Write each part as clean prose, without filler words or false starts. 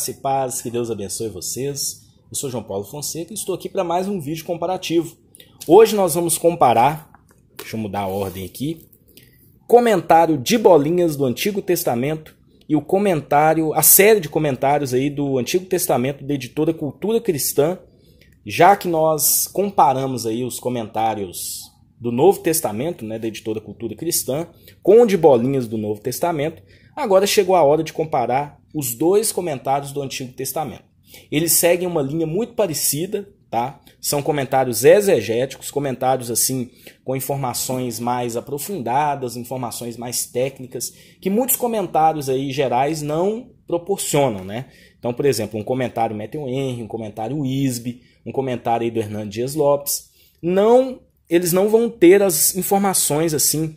graça e paz, que Deus abençoe vocês. Eu sou João Paulo Fonseca e estou aqui para mais um vídeo comparativo. Hoje nós vamos comparar, deixa eu mudar a ordem aqui, comentário de bolinhas do Antigo Testamento e o comentário, a série de comentários aí do Antigo Testamento da editora Cultura Cristã, já que nós comparamos aí os comentários do Novo Testamento, né, da editora Cultura Cristã, com o de bolinhas do Novo Testamento, agora chegou a hora de comparar os dois comentários do Antigo Testamento. Eles seguem uma linha muito parecida, tá? São comentários exegéticos, comentários assim com informações mais aprofundadas, informações mais técnicas, que muitos comentários aí gerais não proporcionam, né? Então, por exemplo, um comentário Matthew Henry, um comentário Wisby, um comentário aí do Hernando Dias Lopes, eles não vão ter as informações assim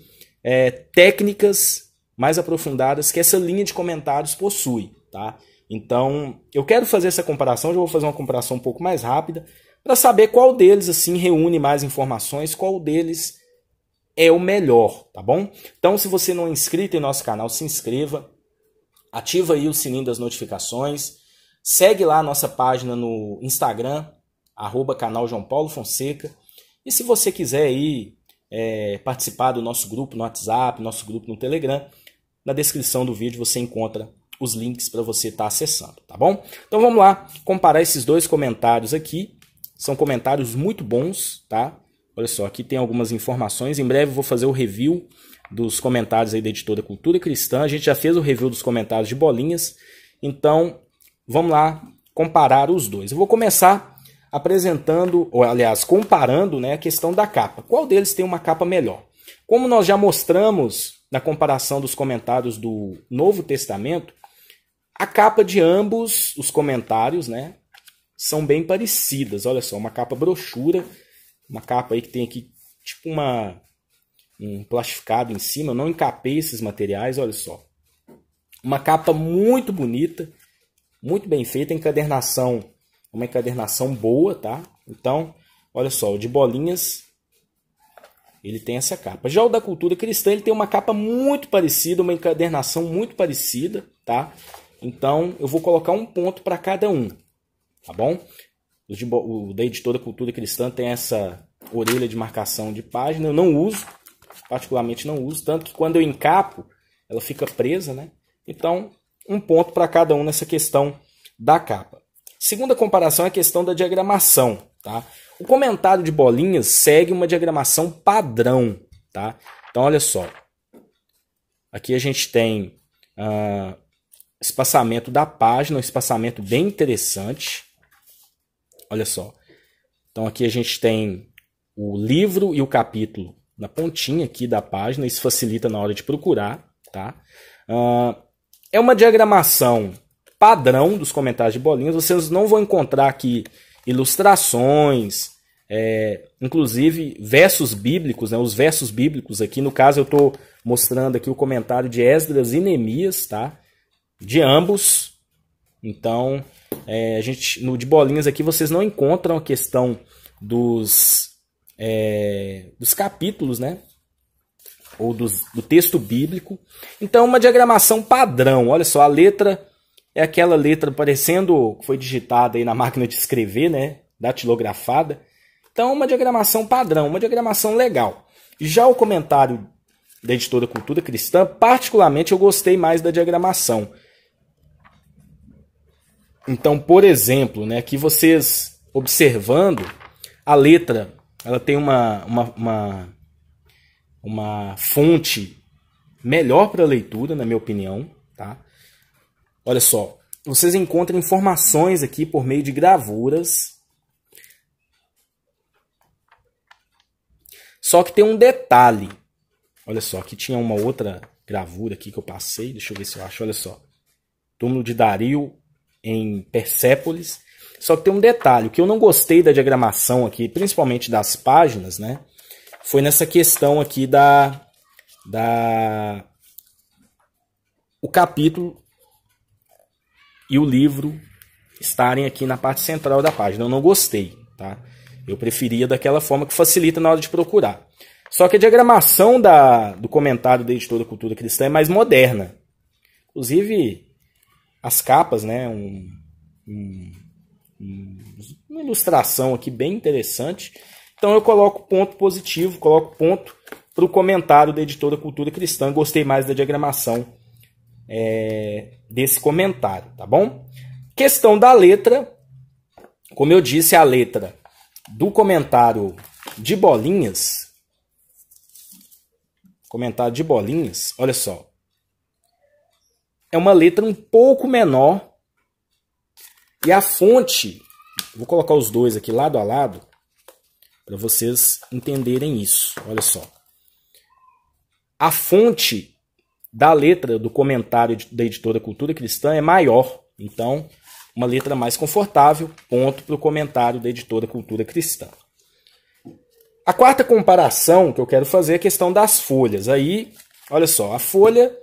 técnicas mais aprofundadas que essa linha de comentários possui, tá? Então, eu quero fazer essa comparação, já vou fazer uma comparação um pouco mais rápida, para saber qual deles assim reúne mais informações, qual deles é o melhor, tá bom? Então, se você não é inscrito em nosso canal, se inscreva, ativa aí o sininho das notificações, segue lá a nossa página no Instagram, @canal João Paulo Fonseca, e se você quiser aí participar do nosso grupo no WhatsApp, nosso grupo no Telegram, na descrição do vídeo você encontra os links para você estar acessando, tá bom? Então vamos lá comparar esses dois comentários aqui. São comentários muito bons, tá? Olha só, aqui tem algumas informações. Em breve eu vou fazer o review dos comentários aí da editora Cultura Cristã. A gente já fez o review dos comentários de bolinhas. Então, vamos lá comparar os dois. Eu vou começar apresentando, ou aliás, comparando, né, a questão da capa. Qual deles tem uma capa melhor? Como nós já mostramos na comparação dos comentários do Novo Testamento, a capa de ambos os comentários, né, são bem parecidas. Olha só, uma capa brochura, uma capa aí que tem aqui tipo um plastificado em cima. Eu não encapei esses materiais, olha só. Uma capa muito bonita, muito bem feita, encadernação, uma encadernação boa, tá? Então, olha só, o de bolinhas, ele tem essa capa. Já o da Cultura Cristã, ele tem uma capa muito parecida, uma encadernação muito parecida, tá? Então, eu vou colocar um ponto para cada um, tá bom? O da editora Cultura Cristã tem essa orelha de marcação de página. Eu não uso, particularmente não uso, tanto que quando eu encapo, ela fica presa, né? Então, um ponto para cada um nessa questão da capa. Segunda comparação é a questão da diagramação, tá? O comentário de bolinhas segue uma diagramação padrão, tá? Então, olha só. Aqui a gente tem espaçamento da página, um espaçamento bem interessante. Olha só. Então, aqui a gente tem o livro e o capítulo na pontinha aqui da página. Isso facilita na hora de procurar, tá? É uma diagramação padrão dos comentários de bolinhas. Vocês não vão encontrar aqui ilustrações, inclusive versos bíblicos, né? Os versos bíblicos aqui, no caso eu estou mostrando aqui o comentário de Esdras e Neemias, tá? De ambos. Então, no de bolinhas aqui vocês não encontram a questão dos capítulos, né? Ou do texto bíblico. Então, uma diagramação padrão. Olha só, a letra é aquela letra parecendo que foi digitada aí na máquina de escrever, né? Datilografada. Então, uma diagramação padrão, uma diagramação legal. Já o comentário da editora Cultura Cristã, particularmente, eu gostei mais da diagramação. Então, por exemplo, né, aqui vocês observando, a letra ela tem uma fonte melhor para a leitura, na minha opinião, tá? Olha só, vocês encontram informações aqui por meio de gravuras. Só que tem um detalhe. Olha só, aqui tinha uma outra gravura aqui que eu passei. Deixa eu ver se eu acho. Olha só. Túmulo de Dario em Persépolis. Só que tem um detalhe. O que eu não gostei da diagramação aqui, principalmente das páginas, né? Foi nessa questão aqui o capítulo e o livro estarem aqui na parte central da página. Eu não gostei, tá? Eu preferia daquela forma que facilita na hora de procurar. Só que a diagramação do comentário da editora Cultura Cristã é mais moderna. Inclusive, as capas, né? Uma ilustração aqui bem interessante. Então eu coloco ponto positivo, coloco ponto para o comentário da editora Cultura Cristã. Gostei mais da diagramação desse comentário, tá bom? Questão da letra. Como eu disse, a letra do comentário de Bolinhas. Comentário de Bolinhas, olha só. É uma letra um pouco menor. E a fonte, vou colocar os dois aqui lado a lado, para vocês entenderem isso. Olha só. A fonte da letra do comentário da editora Cultura Cristã é maior. Então, uma letra mais confortável, ponto para o comentário da editora Cultura Cristã. A quarta comparação que eu quero fazer é a questão das folhas. Aí, olha só, a folha,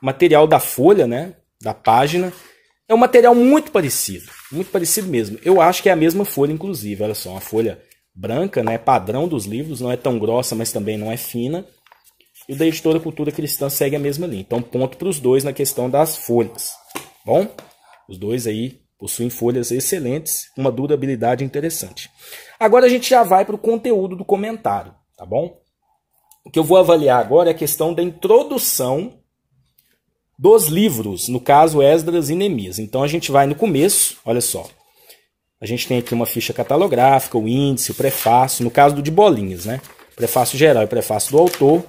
o material da folha, né, da página, é um material muito parecido mesmo. Eu acho que é a mesma folha, inclusive. Olha só, uma folha branca, né, padrão dos livros, não é tão grossa, mas também não é fina. E o da editora Cultura Cristã segue a mesma linha. Então, ponto para os dois na questão das folhas. Bom, os dois aí possuem folhas excelentes, uma durabilidade interessante. Agora a gente já vai para o conteúdo do comentário, tá bom? O que eu vou avaliar agora é a questão da introdução dos livros, no caso Esdras e Neemias. Então a gente vai no começo, olha só. A gente tem aqui uma ficha catalográfica, o índice, o prefácio, no caso do de Bolinhas, né? Prefácio geral e prefácio do autor,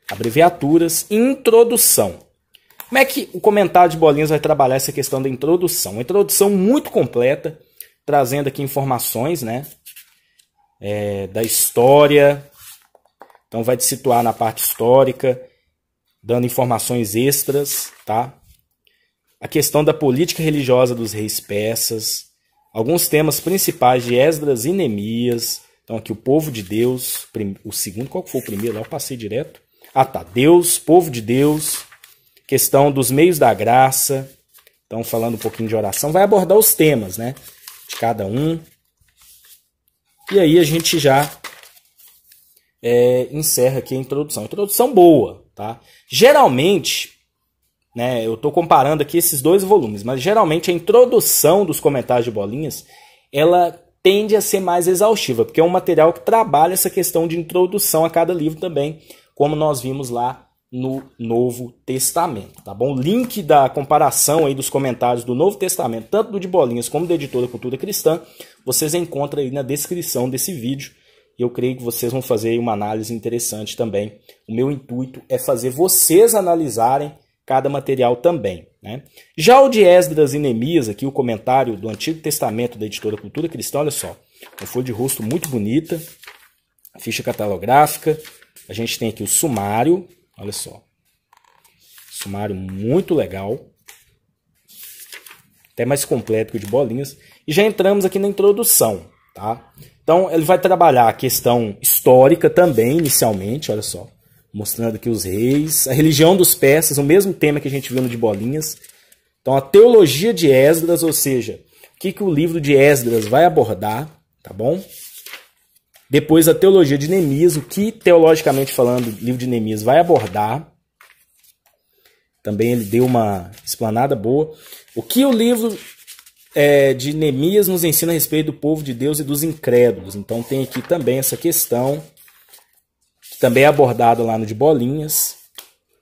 abreviaturas e introdução. Como é que o comentário de Bolinhas vai trabalhar essa questão da introdução? Uma introdução muito completa, trazendo aqui informações, né, da história. Então vai te situar na parte histórica, dando informações extras, tá? A questão da política religiosa dos reis persas, alguns temas principais de Esdras e Neemias. Então aqui o povo de Deus, o segundo, qual que foi o primeiro? Lá eu passei direto. Ah tá, Deus, povo de Deus, questão dos meios da graça. Então falando um pouquinho de oração, vai abordar os temas, né, de cada um. E aí a gente já encerra aqui a introdução. Introdução boa, tá? Geralmente, né, eu estou comparando aqui esses dois volumes, mas geralmente a introdução dos comentários de Bolinhas, ela tende a ser mais exaustiva, porque é um material que trabalha essa questão de introdução a cada livro também, como nós vimos lá no Novo Testamento, tá bom? O link da comparação aí dos comentários do Novo Testamento, tanto do de Bolinhas como da editora Cultura Cristã, vocês encontram aí na descrição desse vídeo. E eu creio que vocês vão fazer aí uma análise interessante também. O meu intuito é fazer vocês analisarem cada material também, né? Já o de Esdras e Neemias, aqui o comentário do Antigo Testamento da editora Cultura Cristã, olha só, uma folha de rosto muito bonita, ficha catalográfica, a gente tem aqui o sumário, olha só, sumário muito legal, até mais completo que o de Bolinhas, e já entramos aqui na introdução, tá? Então ele vai trabalhar a questão histórica também, inicialmente, olha só, mostrando aqui os reis, a religião dos persas, o mesmo tema que a gente viu no de Bolinhas. Então a teologia de Esdras, ou seja, o que o livro de Esdras vai abordar, tá bom? Depois a teologia de Neemias, o que teologicamente falando o livro de Neemias vai abordar. Também ele deu uma explanada boa. O que o livro de Neemias nos ensina a respeito do povo de Deus e dos incrédulos. Então tem aqui também essa questão, que também é abordada lá no de Bolinhas.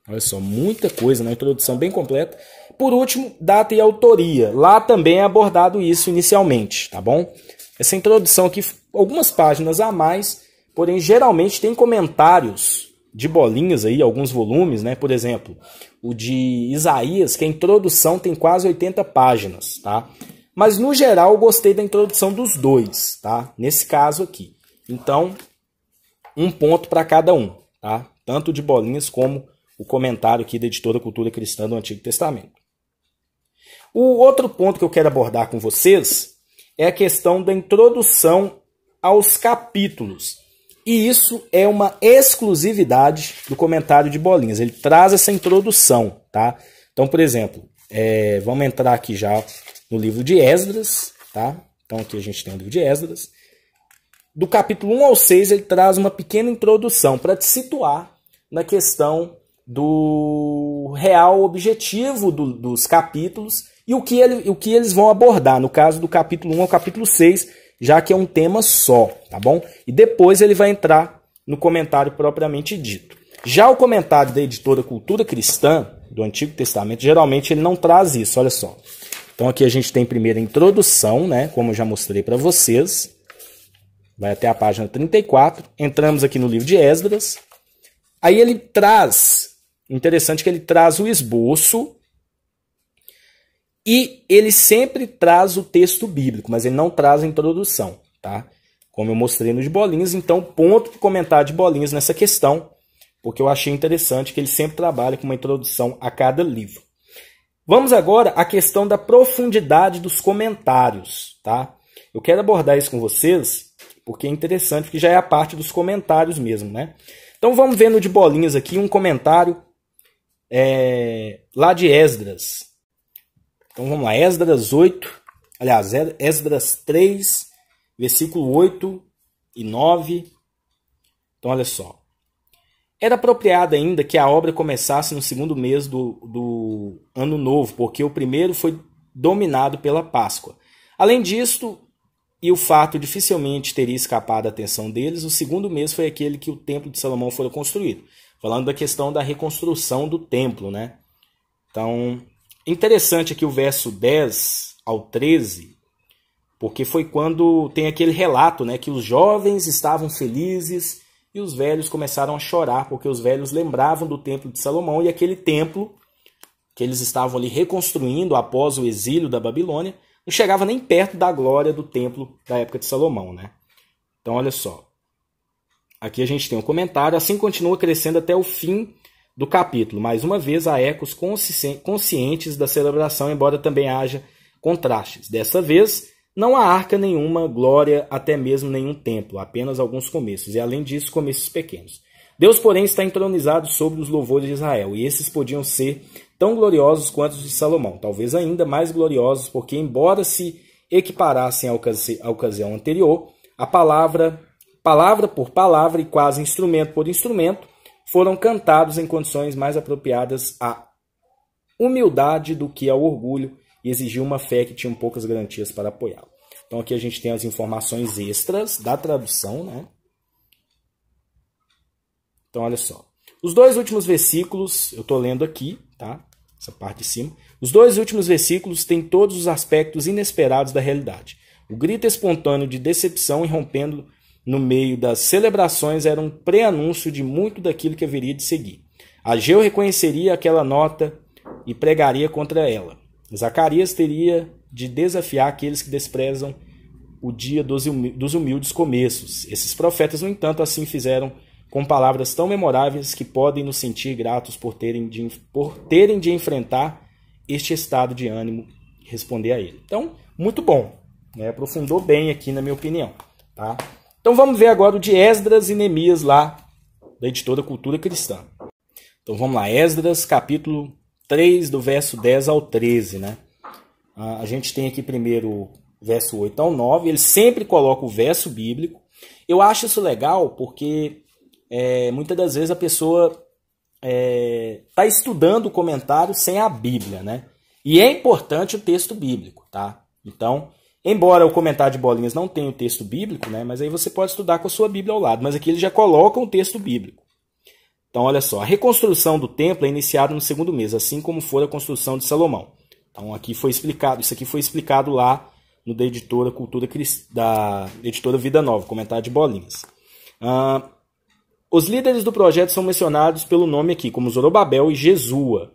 Olha só, muita coisa, uma introdução bem completa. Por último, data e autoria. Lá também é abordado isso inicialmente, tá bom? Essa introdução aqui, algumas páginas a mais, porém geralmente tem comentários de Bolinhas aí, alguns volumes, né? Por exemplo, o de Isaías, que a introdução tem quase 80 páginas, tá? Mas no geral eu gostei da introdução dos dois, tá? Nesse caso aqui. Então, um ponto para cada um, tá? Tanto o de Bolinhas como o comentário aqui da editora Cultura Cristã do Antigo Testamento. O outro ponto que eu quero abordar com vocês é a questão da introdução aos capítulos. E isso é uma exclusividade do comentário de Bolinhas. Ele traz essa introdução, tá? Então, por exemplo, vamos entrar aqui já no livro de Esdras, tá? Então aqui a gente tem o livro de Esdras. Do capítulo 1 ao 6 ele traz uma pequena introdução para te situar na questão do real objetivo dos capítulos e o que eles vão abordar, no caso do capítulo 1 ao capítulo 6, já que é um tema só, tá bom? E depois ele vai entrar no comentário propriamente dito. Já o comentário da editora Cultura Cristã, do Antigo Testamento, geralmente ele não traz isso, olha só. Então aqui a gente tem primeiro a introdução, né, como eu já mostrei para vocês. Vai até a página 34. Entramos aqui no livro de Esdras. Aí ele traz, interessante que ele traz o esboço e ele sempre traz o texto bíblico, mas ele não traz a introdução, tá? Como eu mostrei no de Bolinhas, então ponto para o comentário de Bolinhas nessa questão, porque eu achei interessante que ele sempre trabalha com uma introdução a cada livro. Vamos agora à questão da profundidade dos comentários, tá? Eu quero abordar isso com vocês, porque é interessante, porque já é a parte dos comentários mesmo, né? Então vamos ver no de Bolinhas aqui um comentário lá de Esdras. Então vamos lá, Esdras 8, aliás, Esdras 3, versículo 8 e 9. Então olha só. Era apropriado ainda que a obra começasse no segundo mês do ano novo, porque o primeiro foi dominado pela Páscoa. Além disto, e o fato dificilmente teria escapado a atenção deles, o segundo mês foi aquele que o Templo de Salomão foi construído. Falando da questão da reconstrução do templo, né? Então, interessante aqui o verso 10 ao 13, porque foi quando tem aquele relato, né, que os jovens estavam felizes e os velhos começaram a chorar, porque os velhos lembravam do Templo de Salomão e aquele templo que eles estavam ali reconstruindo após o exílio da Babilônia não chegava nem perto da glória do templo da época de Salomão, né? Então, olha só. Aqui a gente tem um comentário. Assim continua crescendo até o fim do capítulo. Mais uma vez, há ecos conscientes da celebração, embora também haja contrastes. Dessa vez, não há arca nenhuma, glória, até mesmo nenhum templo, apenas alguns começos, e além disso, começos pequenos. Deus, porém, está entronizado sobre os louvores de Israel, e esses podiam ser tão gloriosos quanto os de Salomão, talvez ainda mais gloriosos, porque, embora se equiparassem à ocasião anterior, a palavra por palavra e quase instrumento por instrumento, foram cantados em condições mais apropriadas à humildade do que ao orgulho, e exigiu uma fé que tinha poucas garantias para apoiá-lo. Então aqui a gente tem as informações extras da tradução, né? Então olha só. Os dois últimos versículos, eu estou lendo aqui, tá? Essa parte de cima. Os dois últimos versículos têm todos os aspectos inesperados da realidade. O grito espontâneo de decepção irrompendo no meio das celebrações era um pré-anúncio de muito daquilo que haveria de seguir. Ageu reconheceria aquela nota e pregaria contra ela. Zacarias teria de desafiar aqueles que desprezam o dia dos humildes começos. Esses profetas, no entanto, assim fizeram com palavras tão memoráveis que podem nos sentir gratos por terem de enfrentar este estado de ânimo e responder a ele. Então, muito bom, né? Aprofundou bem aqui, na minha opinião. Tá? Então vamos ver agora o de Esdras e Neemias lá, da editora Cultura Cristã. Então vamos lá, Esdras, capítulo 3, do verso 10 ao 13, né? A gente tem aqui primeiro verso 8 ao 9, ele sempre coloca o verso bíblico. Eu acho isso legal porque muitas das vezes a pessoa está estudando o comentário sem a Bíblia, né? E é importante o texto bíblico, tá? Então, embora o comentário de Bolinhas não tenha o texto bíblico, né? Mas aí você pode estudar com a sua Bíblia ao lado. Mas aqui ele já coloca um texto bíblico. Então, olha só, a reconstrução do templo é iniciada no segundo mês, assim como foi a construção de Salomão. Então, aqui foi explicado, isso aqui foi explicado lá no da editora da editora Vida Nova, comentário de Bolinhas. Os líderes do projeto são mencionados pelo nome aqui, como Zorobabel e Jesua.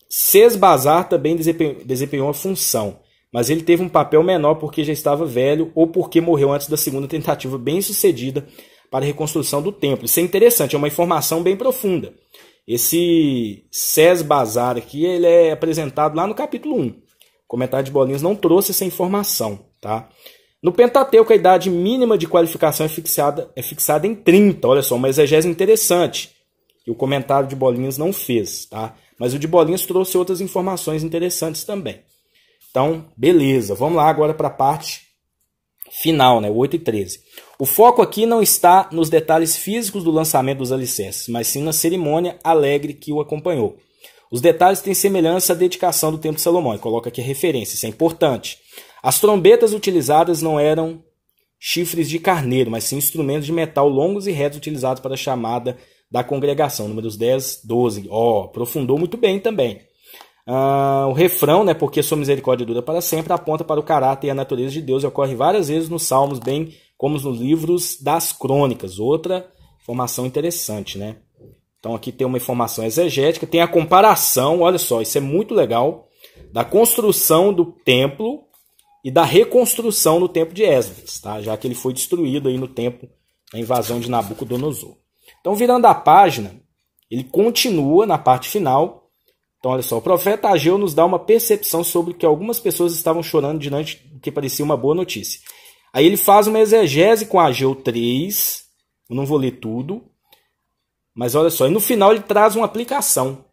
Sesbazar também desempenhou a função, mas ele teve um papel menor porque já estava velho ou porque morreu antes da segunda tentativa bem-sucedida para a reconstrução do templo. Isso é interessante, é uma informação bem profunda. Esse Sesbazar aqui ele é apresentado lá no capítulo 1. O comentário de Bolinhas não trouxe essa informação. Tá? No Pentateuco, a idade mínima de qualificação é fixada em 30. Olha só, uma exegese interessante. E o comentário de Bolinhas não fez. Tá? Mas o de Bolinhas trouxe outras informações interessantes também. Então, beleza. Vamos lá agora para a parte final, né, 8 e 13. O foco aqui não está nos detalhes físicos do lançamento dos alicerces, mas sim na cerimônia alegre que o acompanhou. Os detalhes têm semelhança à dedicação do Templo de Salomão. E coloca aqui a referência, isso é importante. As trombetas utilizadas não eram chifres de carneiro, mas sim instrumentos de metal longos e retos utilizados para a chamada da congregação. Números 10, 12. Aprofundou muito bem também. O refrão, né, porque sua misericórdia dura para sempre, aponta para o caráter e a natureza de Deus e ocorre várias vezes nos Salmos, bem como nos livros das crônicas. Outra informação interessante, né? Então aqui tem uma informação exegética, tem a comparação, olha só, isso é muito legal, da construção do templo e da reconstrução no templo de Esdras, tá? Já que ele foi destruído aí no tempo da invasão de Nabucodonosor. Então, virando a página, ele continua na parte final. Então, olha só, o profeta Ageu nos dá uma percepção sobre que algumas pessoas estavam chorando diante do que parecia uma boa notícia. Aí ele faz uma exegese com Ageu 3, eu não vou ler tudo, mas olha só, e no final ele traz uma aplicação.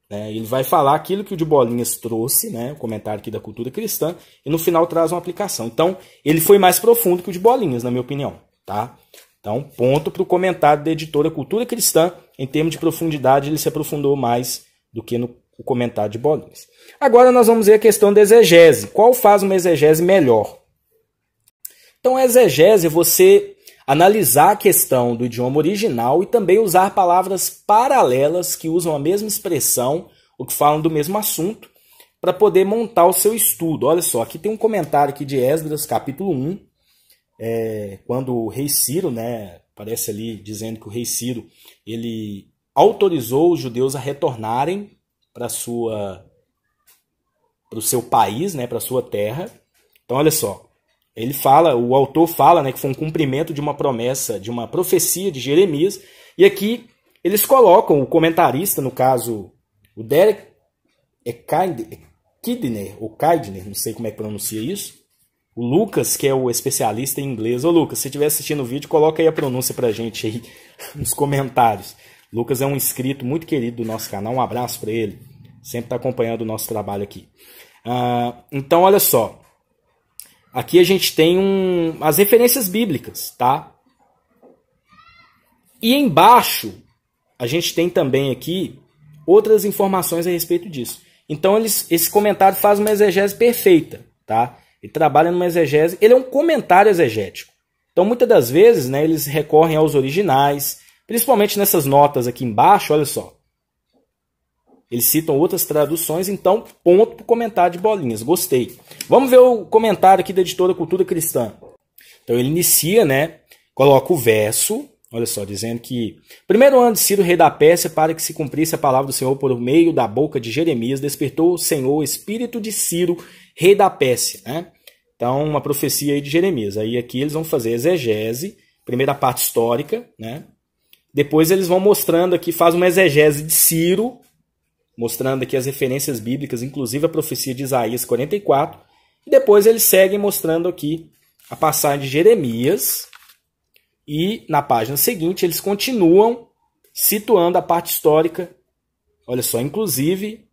Ele vai falar aquilo que o de Bolinhas trouxe, né, o comentário aqui da cultura cristã, e no final traz uma aplicação. Então, ele foi mais profundo que o de Bolinhas, na minha opinião. Tá? Então, ponto para o comentário da editora Cultura Cristã. Em termos de profundidade, ele se aprofundou mais do que no comentário de Bolinhas. Agora nós vamos ver a questão da exegese. Qual faz uma exegese melhor? Então, a exegese é você analisar a questão do idioma original e também usar palavras paralelas que usam a mesma expressão ou que falam do mesmo assunto para poder montar o seu estudo. Olha só, aqui tem um comentário aqui de Esdras, capítulo 1, quando o rei Ciro, né, aparece ali dizendo que o rei Ciro ele autorizou os judeus a retornarem para o seu país, né, para a sua terra. Então, olha só. O autor fala, né, que foi um cumprimento de uma promessa, de uma profecia de Jeremias, e aqui eles colocam o comentarista, no caso, o Derek Kidner, ou Kidner, não sei como é que pronuncia isso, o Lucas, que é o especialista em inglês. Ô Lucas, se você estiver assistindo o vídeo, coloca aí a pronúncia pra gente aí nos comentários. Lucas é um inscrito muito querido do nosso canal, um abraço para ele, sempre está acompanhando o nosso trabalho aqui. Então, olha só. Aqui a gente tem as referências bíblicas, tá? E embaixo a gente tem também aqui outras informações a respeito disso. Então esse comentário faz uma exegese perfeita, tá? Ele trabalha numa exegese, ele é um comentário exegético. Então muitas das vezes, né, eles recorrem aos originais, principalmente nessas notas aqui embaixo, olha só. Eles citam outras traduções, então ponto para o comentário de Bolinhas. Gostei. Vamos ver o comentário aqui da editora Cultura Cristã. Então ele inicia, né? Coloca o verso, olha só, dizendo que primeiro ano de Ciro, rei da Pérsia, para que se cumprisse a palavra do Senhor por meio da boca de Jeremias, despertou o Senhor o espírito de Ciro, rei da Pérsia. Né? Então, uma profecia aí de Jeremias. Aí aqui eles vão fazer exegese, primeira parte histórica, né? Depois eles vão mostrando aqui, faz uma exegese de Ciro, mostrando aqui as referências bíblicas, inclusive a profecia de Isaías 44. E depois eles seguem mostrando aqui a passagem de Jeremias. E na página seguinte eles continuam situando a parte histórica. Olha só, inclusive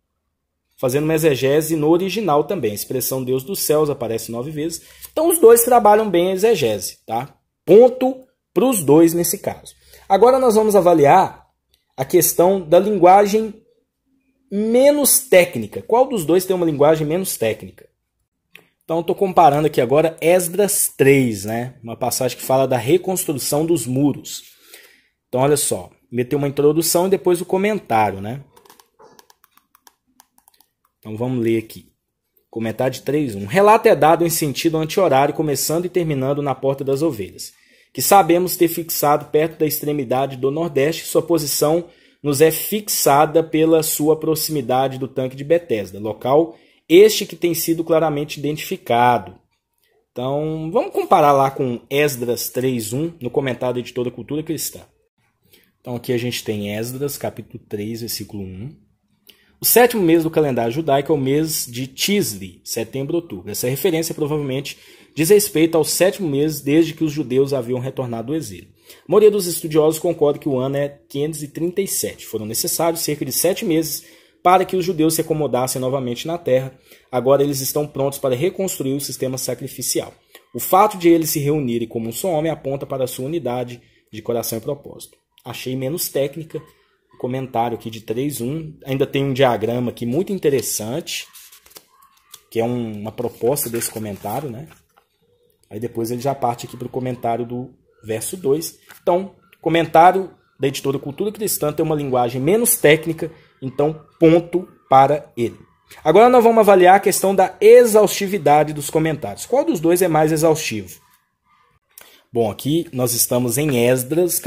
fazendo uma exegese no original também. A expressão Deus dos céus aparece 9 vezes. Então os dois trabalham bem a exegese. Tá? Ponto para os dois nesse caso. Agora nós vamos avaliar a questão da linguagem menos técnica. Qual dos dois tem uma linguagem menos técnica? Então, estou comparando aqui agora Esdras 3, né? Uma passagem que fala da reconstrução dos muros. Então, olha só. Meteu uma introdução e depois o comentário, né? Então, vamos ler aqui. Comentário de 3.1. Relato é dado em sentido anti-horário, começando e terminando na Porta das Ovelhas, que sabemos ter fixado perto da extremidade do Nordeste. Sua posição nos é fixada pela sua proximidade do tanque de Betesda, local este que tem sido claramente identificado. Então, vamos comparar lá com Esdras 3.1, no comentário da editora Cultura Cristã. Então, aqui a gente tem Esdras, capítulo 3, versículo 1. O 7º mês do calendário judaico é o mês de Tisli, setembro, outubro. Essa referência provavelmente diz respeito ao 7º mês desde que os judeus haviam retornado do exílio. A maioria dos estudiosos concorda que o ano é 537. Foram necessários cerca de 7 meses para que os judeus se acomodassem novamente na terra. Agora eles estão prontos para reconstruir o sistema sacrificial. O fato de eles se reunirem como um só homem aponta para a sua unidade de coração e propósito. Achei menos técnica, comentário aqui de 3.1. Ainda tem um diagrama aqui muito interessante, que é uma proposta desse comentário, né? Aí depois ele já parte aqui para o comentário do verso 2. Então, comentário da editora Cultura Cristã tem uma linguagem menos técnica, então ponto para ele. Agora nós vamos avaliar a questão da exaustividade dos comentários. Qual dos dois é mais exaustivo? Bom, aqui nós estamos em Esdras,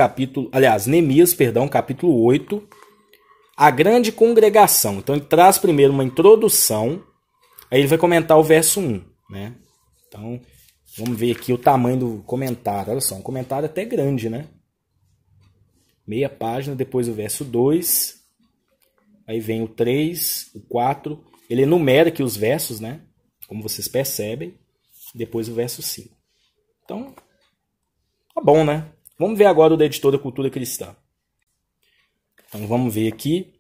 Neemias, capítulo 8, a grande congregação. Então ele traz primeiro uma introdução, aí ele vai comentar o verso 1, né? Então, vamos ver aqui o tamanho do comentário. Olha só, um comentário até grande, né? Meia página, depois o verso 2, aí vem o 3, o 4, ele enumera aqui os versos, né? Como vocês percebem, depois o verso 5. Então, tá bom, né? Vamos ver agora o da editora Cultura Cristã. Então vamos ver aqui,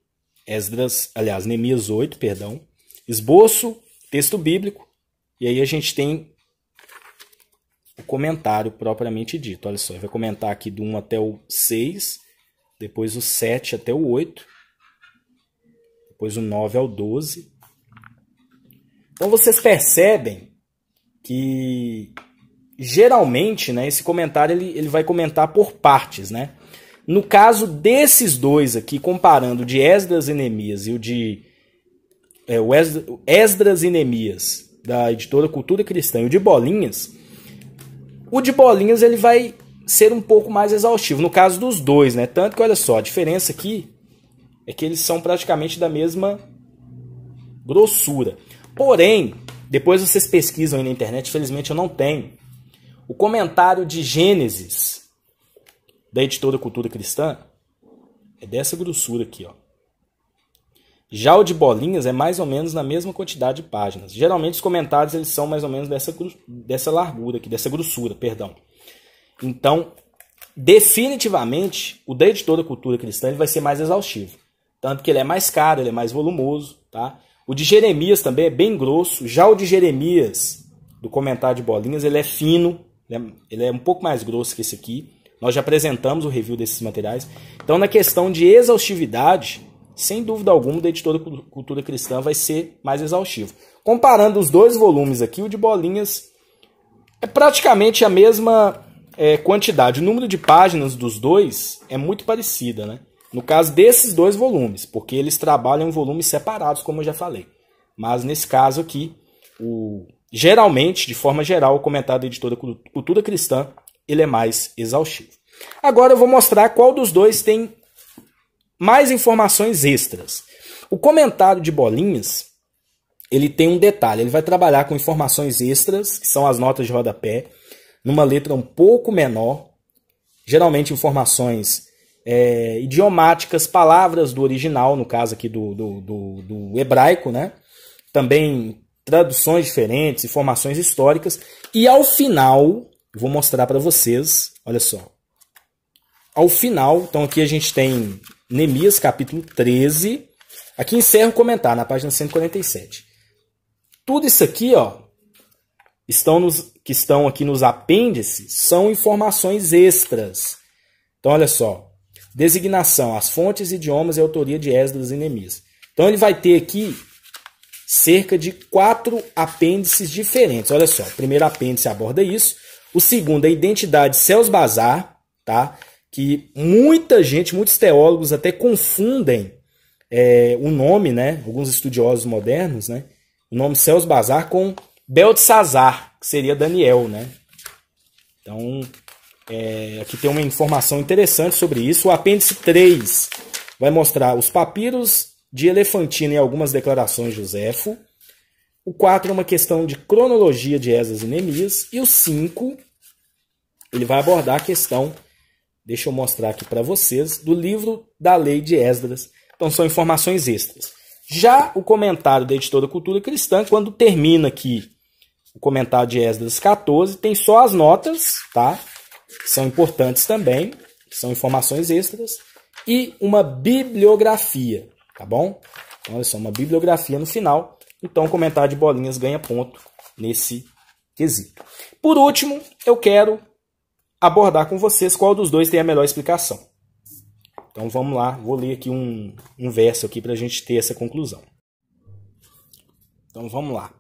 Neemias 8, esboço, texto bíblico, e aí a gente tem o comentário propriamente dito. Olha só, ele vai comentar aqui do 1 até o 6, depois o 7 até o 8, depois o 9 ao 12. Então vocês percebem que geralmente, né, esse comentário ele vai comentar por partes, né? No caso desses dois aqui, comparando o de Esdras e Neemias e o de Esdras e Neemias, da editora Cultura Cristã, e o de Bolinhas ele vai ser um pouco mais exaustivo, no caso dos dois, né? Tanto que, olha só, a diferença aqui é que eles são praticamente da mesma grossura. Porém, depois vocês pesquisam aí na internet, infelizmente eu não tenho, o comentário de Gênesis, da editora Cultura Cristã, é dessa grossura aqui, ó. Já o de Bolinhas é mais ou menos na mesma quantidade de páginas. Geralmente os comentários eles são mais ou menos dessa largura aqui, dessa grossura, perdão. Então, definitivamente, o da editora Cultura Cristã ele vai ser mais exaustivo. Tanto que ele é mais caro, ele é mais volumoso, tá? O de Jeremias também é bem grosso. Já o de Jeremias, do comentário de Bolinhas, ele é fino, ele é um pouco mais grosso que esse aqui. Nós já apresentamos o review desses materiais. Então, na questão de exaustividade, sem dúvida alguma, o da editora Cultura Cristã vai ser mais exaustivo. Comparando os dois volumes aqui, o de Bolinhas é praticamente a mesma quantidade. O número de páginas dos dois é muito parecida, né? No caso desses dois volumes, porque eles trabalham em volumes separados, como eu já falei. Mas nesse caso aqui, geralmente, de forma geral, o comentário da editora Cultura Cristã ele é mais exaustivo. Agora eu vou mostrar qual dos dois tem mais informações extras. O comentário de Bolinhas, ele tem um detalhe, ele vai trabalhar com informações extras, que são as notas de rodapé, numa letra um pouco menor, geralmente informações idiomáticas, palavras do original, no caso aqui do hebraico, né? Também traduções diferentes, informações históricas, e ao final, vou mostrar para vocês, olha só, ao final, então aqui a gente tem Neemias capítulo 13, aqui encerra o comentário, na página 147. Tudo isso aqui, ó, que estão aqui nos apêndices, são informações extras. Então, olha só, designação, as fontes, idiomas e autoria de Esdras e Neemias. Então, ele vai ter aqui cerca de 4 apêndices diferentes. Olha só, o primeiro apêndice aborda isso. O segundo é a identidade Céus Bazar, tá? Que muita gente, muitos teólogos até confundem o nome, né? Alguns estudiosos modernos, né? O nome Céus Bazar com Beltesazar, que seria Daniel, né? Então, aqui tem uma informação interessante sobre isso. O apêndice 3 vai mostrar os papiros de Elefantina e algumas declarações de Joséfo. O 4 é uma questão de cronologia de Esdras e Neemias. E o 5, ele vai abordar a questão, deixa eu mostrar aqui para vocês, do livro da lei de Esdras. Então são informações extras. Já o comentário da editora Cultura Cristã, quando termina aqui o comentário de Esdras 14, tem só as notas, tá? Que são importantes também, que são informações extras, e uma bibliografia, tá bom? Então, olha só, uma bibliografia no final. Então, o comentário de Bolinhas ganha ponto nesse quesito. Por último, eu quero abordar com vocês qual dos dois tem a melhor explicação. Então, vamos lá. Vou ler aqui um verso aqui para a gente ter essa conclusão. Então, vamos lá.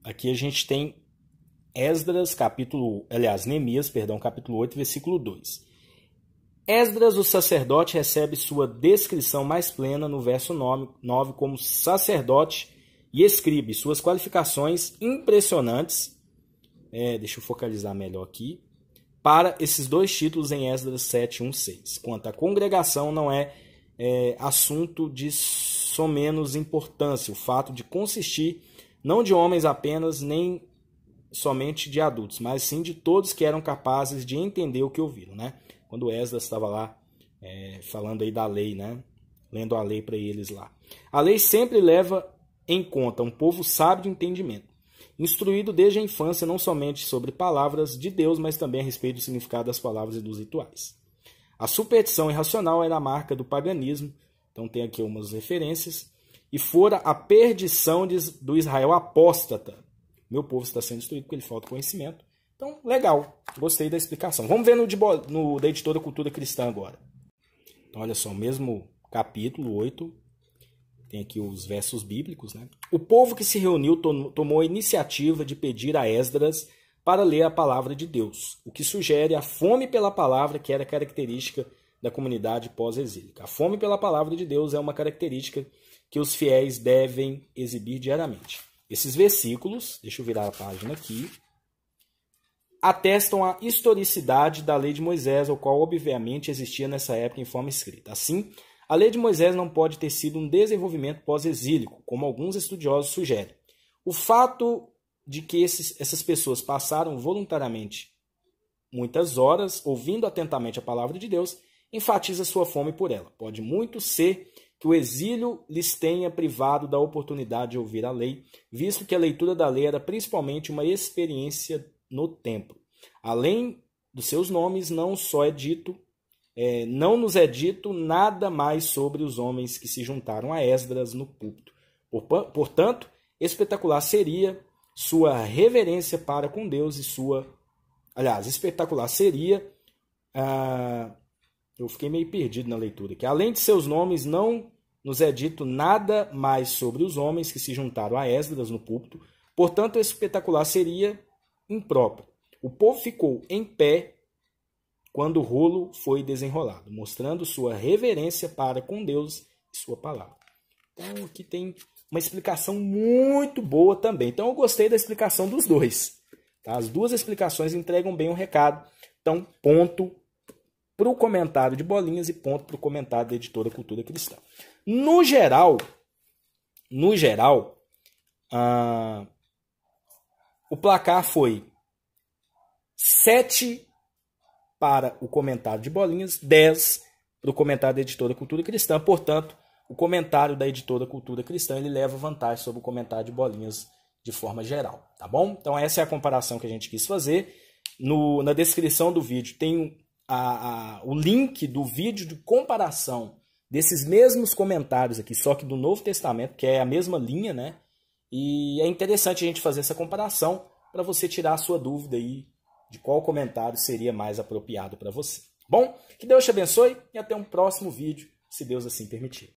Aqui a gente tem Neemias, capítulo 8, versículo 2. Esdras, o sacerdote, recebe sua descrição mais plena no verso 9 como sacerdote e escribe. Suas qualificações impressionantes, deixa eu focalizar melhor aqui, para esses dois títulos em Esdras 7, 1, 6. Quanto à congregação, não é assunto de somenos importância, o fato de consistir não de homens apenas, nem somente de adultos, mas sim de todos que eram capazes de entender o que ouviram, né? Quando Esdras estava lá falando aí da lei, né? Lendo a lei para eles lá. A lei sempre leva em conta um povo sábio de entendimento, instruído desde a infância não somente sobre palavras de Deus, mas também a respeito do significado das palavras e dos rituais. A superstição irracional era a marca do paganismo, então tem aqui umas referências, e fora a perdição do Israel apóstata. Meu povo está sendo instruído porque ele falta conhecimento. Então, legal, gostei da explicação. Vamos ver no da editora Cultura Cristã agora. Então, olha só, mesmo capítulo 8, tem aqui os versos bíblicos, né? O povo que se reuniu tomou a iniciativa de pedir a Esdras para ler a palavra de Deus, o que sugere a fome pela palavra, que era característica da comunidade pós-exílica. A fome pela palavra de Deus é uma característica que os fiéis devem exibir diariamente. Esses versículos, deixa eu virar a página aqui, atestam a historicidade da lei de Moisés, o qual obviamente existia nessa época em forma escrita. Assim, a lei de Moisés não pode ter sido um desenvolvimento pós-exílico, como alguns estudiosos sugerem. O fato de que essas pessoas passaram voluntariamente muitas horas ouvindo atentamente a palavra de Deus enfatiza sua fome por ela. Pode muito ser que o exílio lhes tenha privado da oportunidade de ouvir a lei, visto que a leitura da lei era principalmente uma experiência no templo. Além dos seus nomes, não nos é dito nada mais sobre os homens que se juntaram a Esdras no púlpito. Portanto, espetacular seria sua reverência para com Deus e espetacular seria... eu fiquei meio perdido na leitura aqui. Além de seus nomes, não nos é dito nada mais sobre os homens que se juntaram a Esdras no púlpito. Portanto, espetacular seria impróprio. O povo ficou em pé quando o rolo foi desenrolado, mostrando sua reverência para com Deus e sua palavra. Então, aqui tem uma explicação muito boa também. Então, eu gostei da explicação dos dois. Tá? As duas explicações entregam bem o recado. Então, ponto para o comentário de Bolinhas e ponto para o comentário da editora Cultura Cristã. No geral, o placar foi 7 para o comentário de Bolinhas, 10 para o comentário da editora Cultura Cristã. Portanto, o comentário da editora Cultura Cristã ele leva vantagem sobre o comentário de Bolinhas de forma geral. Tá bom? Então, essa é a comparação que a gente quis fazer. Na descrição do vídeo tem o link do vídeo de comparação desses mesmos comentários aqui, só que do Novo Testamento, que é a mesma linha, né? E é interessante a gente fazer essa comparação para você tirar a sua dúvida aí de qual comentário seria mais apropriado para você. Bom, que Deus te abençoe e até um próximo vídeo, se Deus assim permitir.